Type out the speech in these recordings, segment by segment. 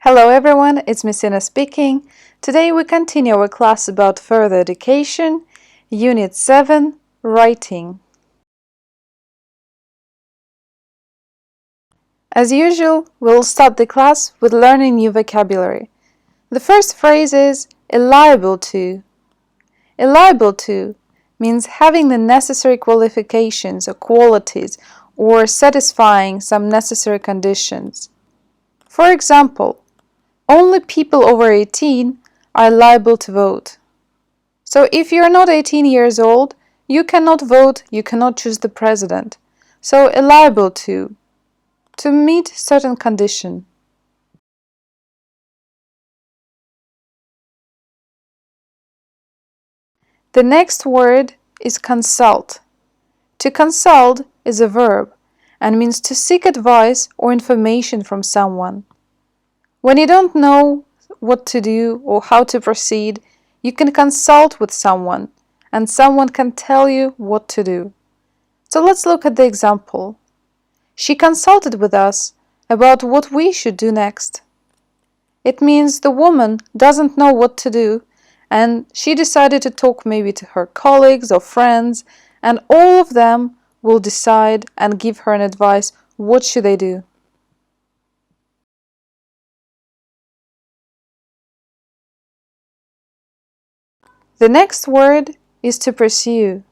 Hello everyone, it's Messina speaking. Today we continue our class about further education, Unit 7, Writing. As usual, we'll start the class with learning new vocabulary. The first phrase is liable to. Liable to means having the necessary qualifications or qualities or satisfying some necessary conditions. For example, only people over 18 are liable to vote. So if you're not 18 years old, you cannot vote, you cannot choose the president. So liable to meet certain condition. The next word is consult. To consult is a verb and means to seek advice or information from someone. When you don't know what to do or how to proceed, you can consult with someone and someone can tell you what to do. So let's look at the example. She consulted with us about what we should do next. It means the woman doesn't know what to do and she decided to talk maybe to her colleagues or friends, and all of them will decide and give her an advice what should they do. The next word is to pursue.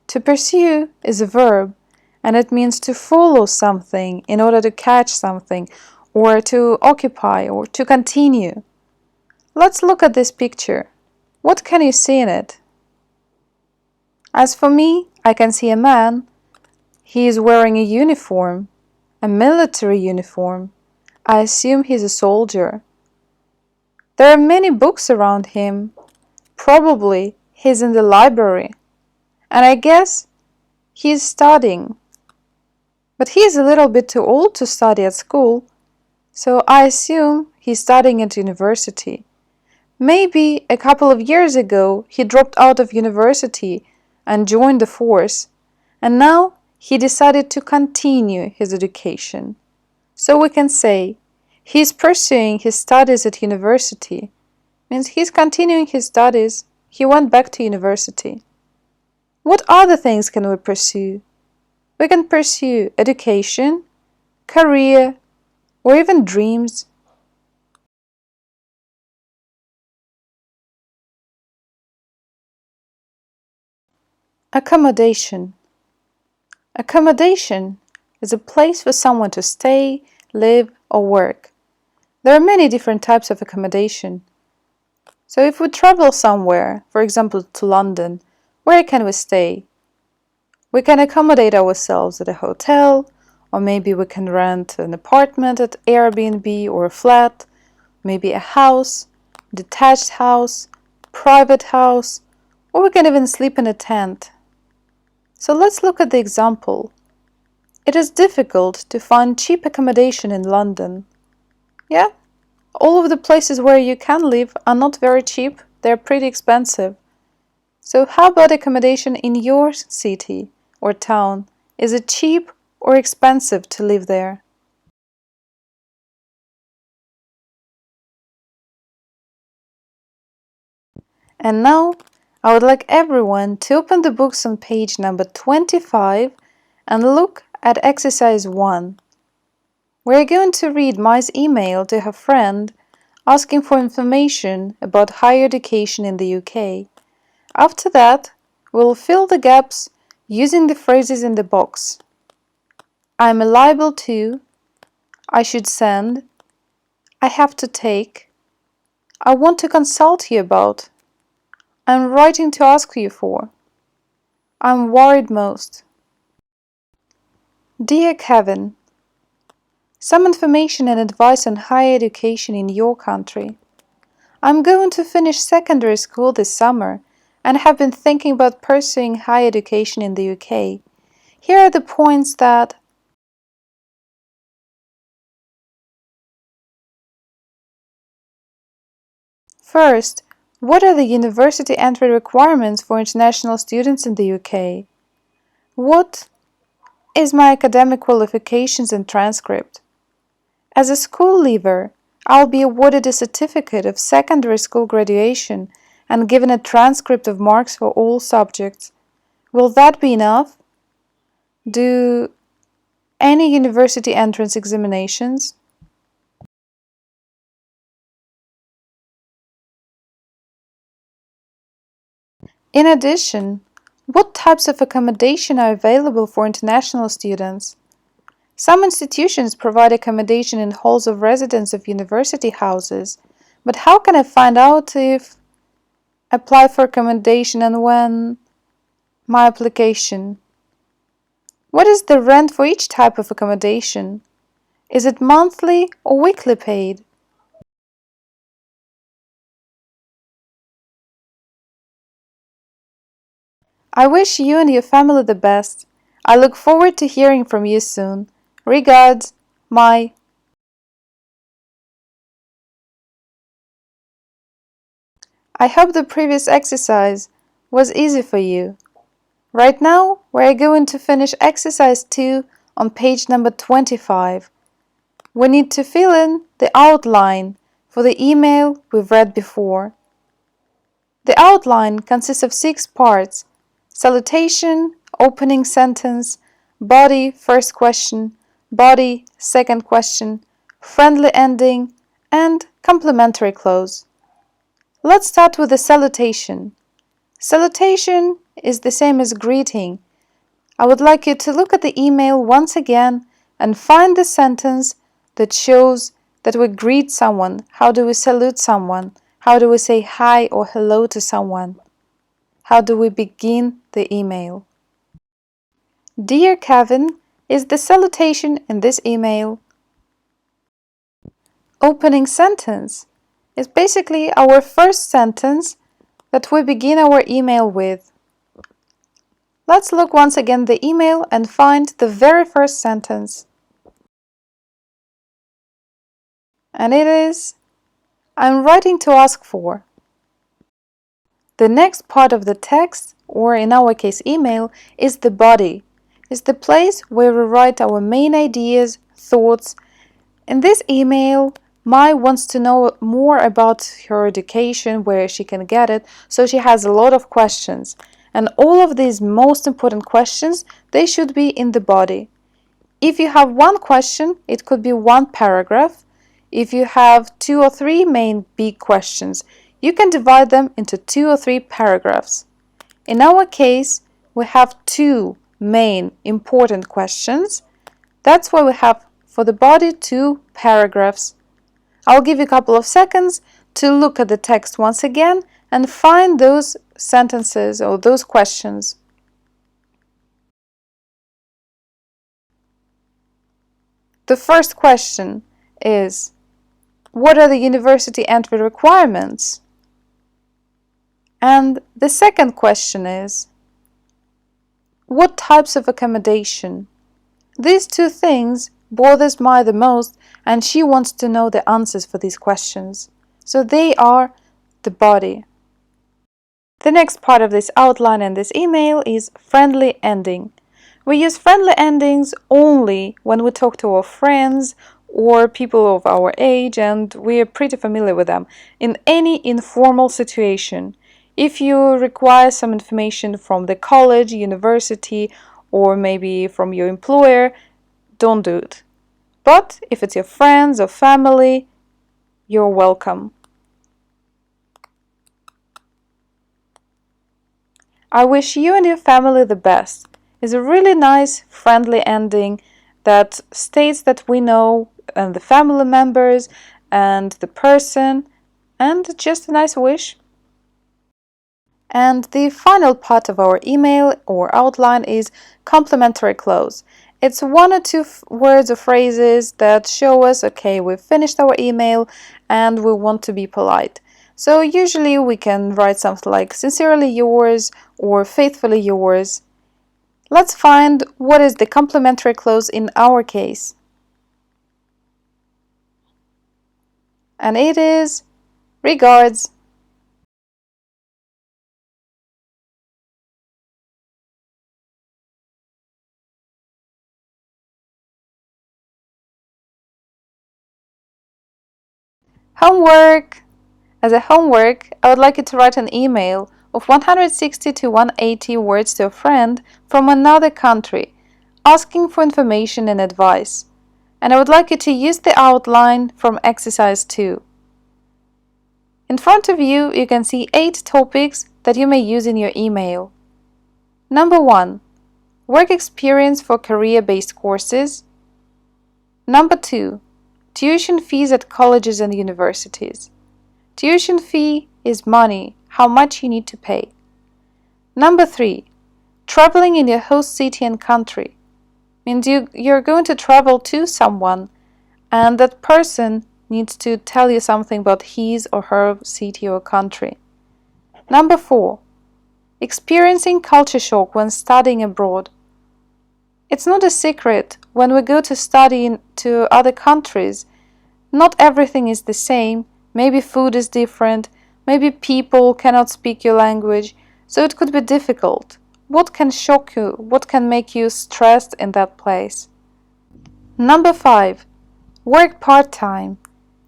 To pursue is a verb and it means to follow something in order to catch something or to occupy or to continue. Let's look at this picture. What can you see in it? As for me, I can see a man. He is wearing a uniform, a military uniform. I assume he's a soldier. There are many books around him. Probably he's in the library. And I guess he's studying. But he's a little bit too old to study at school, so I assume he's studying at university. Maybe a couple of years ago he dropped out of university and joined the force, and now he decided to continue his education. So we can say he's pursuing his studies at university. Means he's continuing his studies. He went back to university. What other things can we pursue? We can pursue education, career, or even dreams. Accommodation. Accommodation is a place for someone to stay, live, or work. There are many different types of accommodation. So if we travel somewhere, for example to London, where can we stay? We can accommodate ourselves at a hotel, or maybe we can rent an apartment at Airbnb or a flat, maybe a house, detached house, private house, or we can even sleep in a tent. So let's look at the example. It is difficult to find cheap accommodation in London. Yeah, all of the places where you can live are not very cheap, they're pretty expensive. So how about accommodation in your city or town? Is it cheap or expensive to live there? And now, I would like everyone to open the books on page number 25 and look at exercise 1. We're going to read Mai's email to her friend asking for information about higher education in the UK. After that, we'll fill the gaps using the phrases in the box. I'm liable to, I should send, I have to take, I want to consult you about, I'm writing to ask you for, I'm worried most. Dear Kevin, some information and advice on higher education in your country. I'm going to finish secondary school this summer and have been thinking about pursuing higher education in the UK. Here are the points that First, what are the university entry requirements for international students in the UK? What is my academic qualifications and transcript? As a school leaver, I'll be awarded a certificate of secondary school graduation and given a transcript of marks for all subjects. Will that be enough? Do any university entrance examinations? In addition, what types of accommodation are available for international students? Some institutions provide accommodation in halls of residence of university houses, but how can I find out if apply for accommodation and when? My application. What is the rent for each type of accommodation? Is it monthly or weekly paid? I wish you and your family the best. I look forward to hearing from you soon. Regards, Mai. I hope the previous exercise was easy for you. Right now, we're going to finish exercise 2 on page number 25. We need to fill in the outline for the email we've read before. The outline consists of 6 parts: salutation, opening sentence, body, first question, body, second question, friendly ending, and complimentary close. Let's start with the salutation. Salutation is the same as greeting. I would like you to look at the email once again and find the sentence that shows that we greet someone. How do we salute someone? How do we say hi or hello to someone? How do we begin the email? Dear Kevin is the salutation in this email. Opening sentence is basically our first sentence that we begin our email with. Let's look once again the email and find the very first sentence. And it is, I'm writing to ask for. The next part of the text, or in our case email, is the body. It's the place where we write our main ideas, thoughts. In this email, Mai wants to know more about her education, where she can get it, so she has a lot of questions. And all of these most important questions, they should be in the body. If you have one question, it could be one paragraph. If you have 2 or 3 main big questions, you can divide them into 2 or 3 paragraphs. In our case, we have 2 main important questions. That's why we have for the body 2 paragraphs. I'll give you a couple of seconds to look at the text once again and find those sentences or those questions. The first question is, what are the university entry requirements? And the second question is, what types of accommodation? These 2 things bothers Mai the most, and she wants to know the answers for these questions. So they are the body. The next part of this outline in this email is friendly ending. We use friendly endings only when we talk to our friends or people of our age, and we are pretty familiar with them. In any informal situation, if you require some information from the college, university, or maybe from your employer, don't do it. But if it's your friends or family, you're welcome. I wish you and your family the best is a really nice, friendly ending that states that we know and the family members and the person, and just a nice wish. And the final part of our email or outline is complimentary close. It's 1 or 2 words or phrases that show us, okay, we've finished our email and we want to be polite. So usually we can write something like sincerely yours or faithfully yours. Let's find what is the complimentary close in our case. And it is regards. Homework! As a homework, I would like you to write an email of 160 to 180 words to a friend from another country, asking for information and advice. And I would like you to use the outline from exercise 2. In front of you, you can see 8 topics that you may use in your email. Number 1. Work experience for career-based courses. Number 2. Tuition fees at colleges and universities. Tuition fee is money, how much you need to pay. Number 3. Traveling in your host city and country. Means you're going to travel to someone, and that person needs to tell you something about his or her city or country. Number 4. Experiencing culture shock when studying abroad. It's not a secret, when we go to study to other countries, not everything is the same, maybe food is different, maybe people cannot speak your language, so it could be difficult. What can shock you? What can make you stressed in that place? Number 5. Work part-time.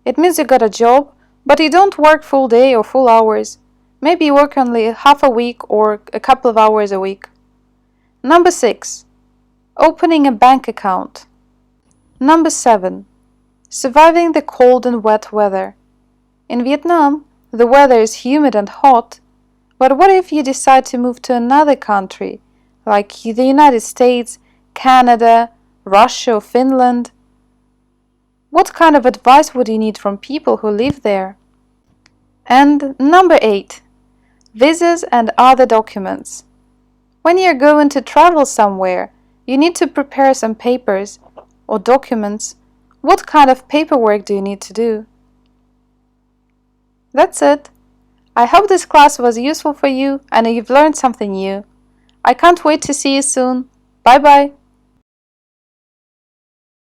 It means you got a job, but you don't work full day or full hours. Maybe you work only half a week or a couple of hours a week. Number 6. Opening a bank account. Number 7. Surviving the cold and wet weather. In Vietnam, the weather is humid and hot, but what if you decide to move to another country, like the United States, Canada, Russia or Finland? What kind of advice would you need from people who live there? And number 8. Visas and other documents. When you're going to travel somewhere, you need to prepare some papers or documents. What kind of paperwork do you need to do? That's it. I hope this class was useful for you and you've learned something new. I can't wait to see you soon. Bye bye.